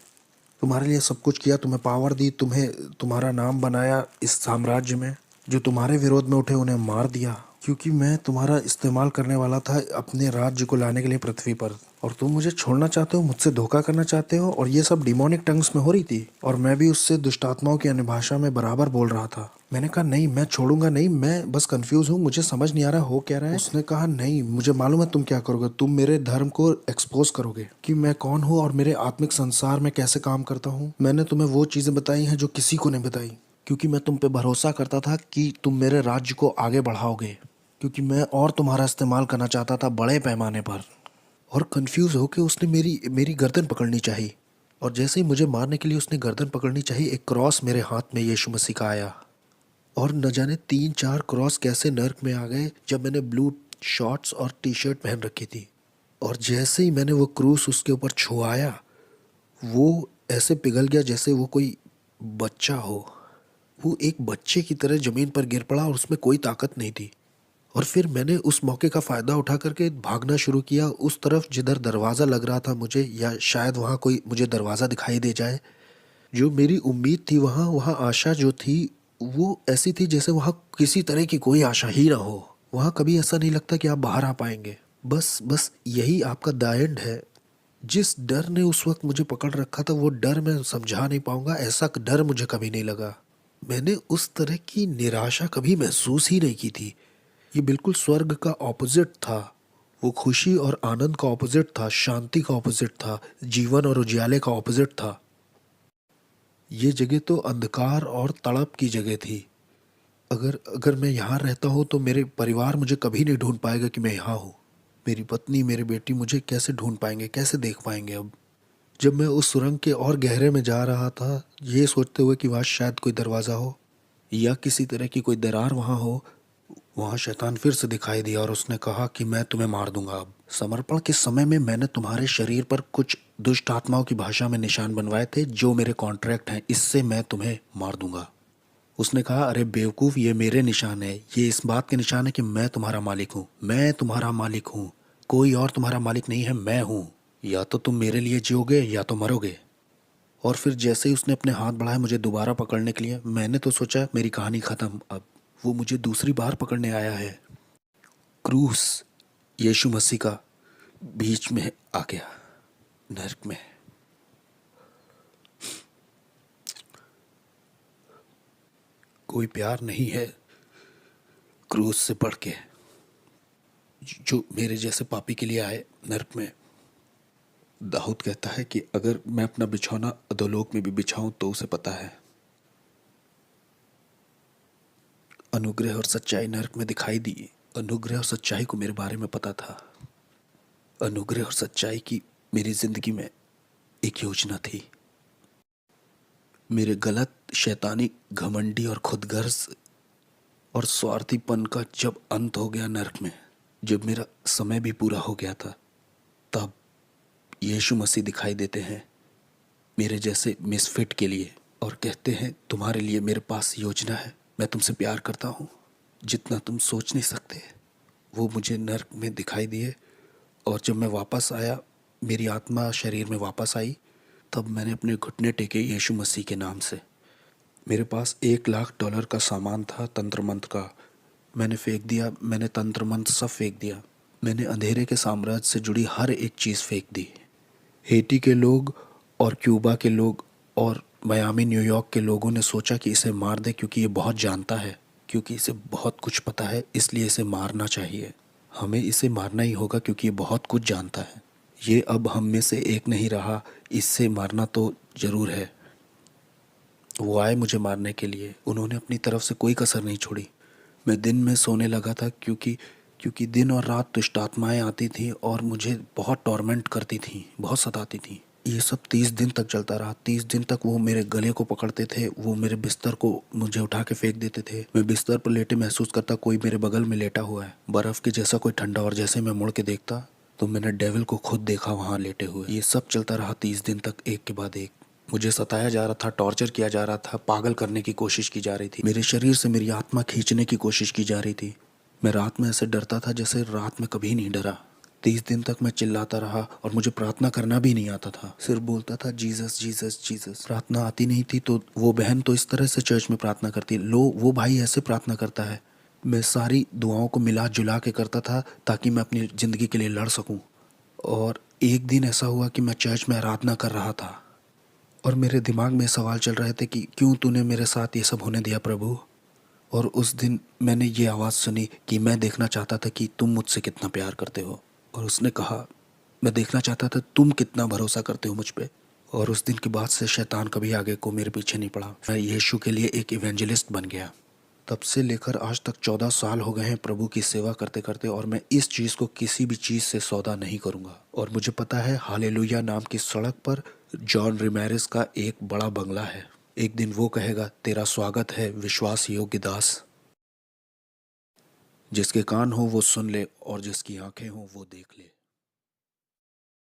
तुम्हारे लिए सब कुछ किया, तुम्हें पावर दी, तुम्हें तुम्हारा नाम बनाया इस साम्राज्य में। जो तुम्हारे विरोध में उठे उन्हें मार दिया, क्योंकि मैं तुम्हारा इस्तेमाल करने वाला था अपने राज्य को लाने के लिए पृथ्वी पर। और तुम मुझे छोड़ना चाहते हो, मुझसे धोखा करना चाहते हो। और ये सब डिमोनिक टंग्स में हो रही थी और मैं भी उससे दुष्टात्माओं की अन्य भाषा में बराबर बोल रहा था। मैंने कहा नहीं, मैं छोड़ूंगा नहीं, मैं बस कंफ्यूज हूँ, मुझे समझ नहीं आ रहा हो क्या रहा है। उसने कहा नहीं, मुझे मालूम है तुम क्या करोगे, तुम मेरे धर्म को एक्सपोज करोगे कि मैं कौन हूँ और मेरे आत्मिक संसार में कैसे काम करता हूँ। मैंने तुम्हें वो चीज़ें बताई हैं जो किसी को नहीं बताई, क्योंकि मैं तुम पे भरोसा करता था कि तुम मेरे राज्य को आगे बढ़ाओगे, क्योंकि मैं और तुम्हारा इस्तेमाल करना चाहता था बड़े पैमाने पर। और कंफ्यूज होके उसने मेरी मेरी गर्दन पकड़नी चाहिए, और जैसे ही मुझे मारने के लिए उसने गर्दन पकड़नी चाहिए, एक क्रॉस मेरे हाथ में यीशु मसीह का आया। और न जाने 3-4 क्रॉस कैसे नर्क में आ गए जब मैंने ब्लू शॉर्ट्स और टी शर्ट पहन रखी थी। और जैसे ही मैंने वो क्रूस उसके ऊपर छुआया, वो ऐसे पिघल गया जैसे वो कोई बच्चा हो। वो एक बच्चे की तरह ज़मीन पर गिर पड़ा और उसमें कोई ताकत नहीं थी। और फिर मैंने उस मौके का फ़ायदा उठा करके भागना शुरू किया उस तरफ जिधर दरवाज़ा लग रहा था मुझे, या शायद वहाँ कोई मुझे दरवाज़ा दिखाई दे जाए। जो मेरी उम्मीद थी, वहाँ वहाँ आशा जो थी वो ऐसी थी जैसे वहाँ किसी तरह की कोई आशा ही ना हो। वहाँ कभी ऐसा नहीं लगता कि आप बाहर आ पाएंगे। बस बस यही आपका द एंड है। जिस डर ने उस वक्त मुझे पकड़ रखा था, वो डर मैं समझा नहीं पाऊंगा, ऐसा डर मुझे कभी नहीं लगा। मैंने उस तरह की निराशा कभी महसूस ही नहीं की थी। ये बिल्कुल स्वर्ग का ऑपोजिट था। वो खुशी और आनंद का ऑपोजिट था, शांति का ऑपोजिट था, जीवन और उजियाले का ऑपोजिट था। ये जगह तो अंधकार और तड़प की जगह थी। अगर अगर मैं यहाँ रहता हूँ तो मेरे परिवार मुझे कभी नहीं ढूंढ पाएगा कि मैं यहाँ हूँ। मेरी पत्नी, मेरे बेटी मुझे कैसे ढूंढ पाएंगे, कैसे देख पाएंगे अब। जब मैं उस सुरंग के और गहरे में जा रहा था, ये सोचते हुए कि वहाँ शायद कोई दरवाज़ा हो या किसी तरह की कोई दरार वहाँ हो, वहाँ शैतान फिर से दिखाई दिया और उसने कहा कि मैं तुम्हें मार दूंगा। अब समर्पण के समय में मैंने तुम्हारे शरीर पर कुछ दुष्ट आत्माओं की भाषा में निशान बनवाए थे जो मेरे कॉन्ट्रैक्ट हैं, इससे मैं तुम्हें मार दूंगा। उसने कहा, अरे बेवकूफ़, ये मेरे निशान है, ये इस बात के निशान है कि मैं तुम्हारा मालिक हूँ, मैं तुम्हारा मालिक हूँ, कोई और तुम्हारा मालिक नहीं है, मैं हूँ। या तो तुम मेरे लिए जियोगे या तो मरोगे। और फिर जैसे ही उसने अपने हाथ बढ़ाए मुझे दोबारा पकड़ने के लिए, मैंने तो सोचा मेरी कहानी ख़त्म। अब वो मुझे दूसरी बार पकड़ने आया है। क्रूस यीशु मसीह का बीच में आ गया, नर्क में। कोई प्यार नहीं है क्रूस से बढ़ के जो मेरे जैसे पापी के लिए आए नर्क में। दाऊद कहता है कि अगर मैं अपना बिछौना अधोलोक में भी बिछाऊं तो उसे पता है। अनुग्रह और सच्चाई नर्क में दिखाई दी। अनुग्रह और सच्चाई को मेरे बारे में पता था। अनुग्रह और सच्चाई की मेरी जिंदगी में एक योजना थी। मेरे गलत, शैतानी, घमंडी और खुदगर्ज और स्वार्थीपन का जब अंत हो गया नर्क में, जब मेरा समय भी पूरा हो गया था, तब यीशु मसीह दिखाई देते हैं मेरे जैसे मिसफिट के लिए और कहते हैं, तुम्हारे लिए मेरे पास योजना है, मैं तुमसे प्यार करता हूँ जितना तुम सोच नहीं सकते। वो मुझे नर्क में दिखाई दिए और जब मैं वापस आया, मेरी आत्मा शरीर में वापस आई, तब मैंने अपने घुटने टेके यीशु मसीह के नाम से। मेरे पास $1,00,000 का सामान था तंत्र मंत्र का, मैंने फेंक दिया। मैंने तंत्र मंत्र सब फेंक दिया। मैंने अंधेरे के साम्राज्य से जुड़ी हर एक चीज़ फेंक दी। हेटी के लोग और क्यूबा के लोग और मियामी, न्यूयॉर्क के लोगों ने सोचा कि इसे मार दे क्योंकि ये बहुत जानता है, क्योंकि इसे बहुत कुछ पता है, इसलिए इसे मारना चाहिए। हमें इसे मारना ही होगा क्योंकि ये बहुत कुछ जानता है। ये अब हम में से एक नहीं रहा, इससे मारना तो ज़रूर है। वो आए मुझे मारने के लिए, उन्होंने अपनी तरफ से कोई कसर नहीं छोड़ी। मैं दिन में सोने लगा था क्योंकि दिन और रात दुष्ट आत्माएं आती थीं और मुझे बहुत टॉर्मेंट करती थीं, बहुत सताती थीं। ये सब 30 दिन तक चलता रहा। 30 दिन तक वो मेरे गले को पकड़ते थे, वो मेरे बिस्तर को मुझे उठा के फेंक देते थे। मैं बिस्तर पर लेटे महसूस करता कोई मेरे बगल में लेटा हुआ है, बर्फ़ के जैसा कोई ठंडा। और जैसे मैं मुड़ के देखता तो मैंने डेविल को खुद देखा वहाँ लेटे हुए। ये सब चलता रहा 30 दिन तक, एक के बाद एक। मुझे सताया जा रहा था, टॉर्चर किया जा रहा था, पागल करने की कोशिश की जा रही थी। मेरे शरीर से मेरी आत्मा खींचने की कोशिश की जा रही थी। मैं रात में ऐसे डरता था जैसे रात में कभी नहीं डरा। 30 दिन तक मैं चिल्लाता रहा और मुझे प्रार्थना करना भी नहीं आता था। सिर्फ बोलता था जीसस जीसस जीसस। प्रार्थना आती नहीं थी तो वो बहन तो इस तरह से चर्च में प्रार्थना करती है, लो वो भाई ऐसे प्रार्थना करता है। मैं सारी दुआओं को मिला जुला के करता था ताकि मैं अपनी ज़िंदगी के लिए लड़ सकूं। और एक दिन ऐसा हुआ कि मैं चर्च में आराधना कर रहा था और मेरे दिमाग में सवाल चल रहे थे कि क्यों तूने मेरे साथ ये सब होने दिया प्रभु। और उस दिन मैंने ये आवाज़ सुनी कि मैं देखना चाहता था कि तुम मुझसे कितना प्यार करते हो। और उसने कहा, मैं देखना चाहता था तुम कितना भरोसा करते हो मुझ पे। और उस दिन के बाद से शैतान कभी आगे को मेरे पीछे नहीं पड़ा। मैं यीशु के लिए एक इवेंजलिस्ट बन गया। तब से लेकर आज तक 14 साल हो गए हैं प्रभु की सेवा करते करते, और मैं इस चीज़ को किसी भी चीज़ से सौदा नहीं करूँगा। और मुझे पता है हालेलुया नाम की सड़क पर जॉन रिमेरेस का एक बड़ा बंगला है। एक दिन वो कहेगा, तेरा स्वागत है विश्वास योग्य दास। जिसके कान हो वो सुन ले और जिसकी आंखें हो वो देख ले।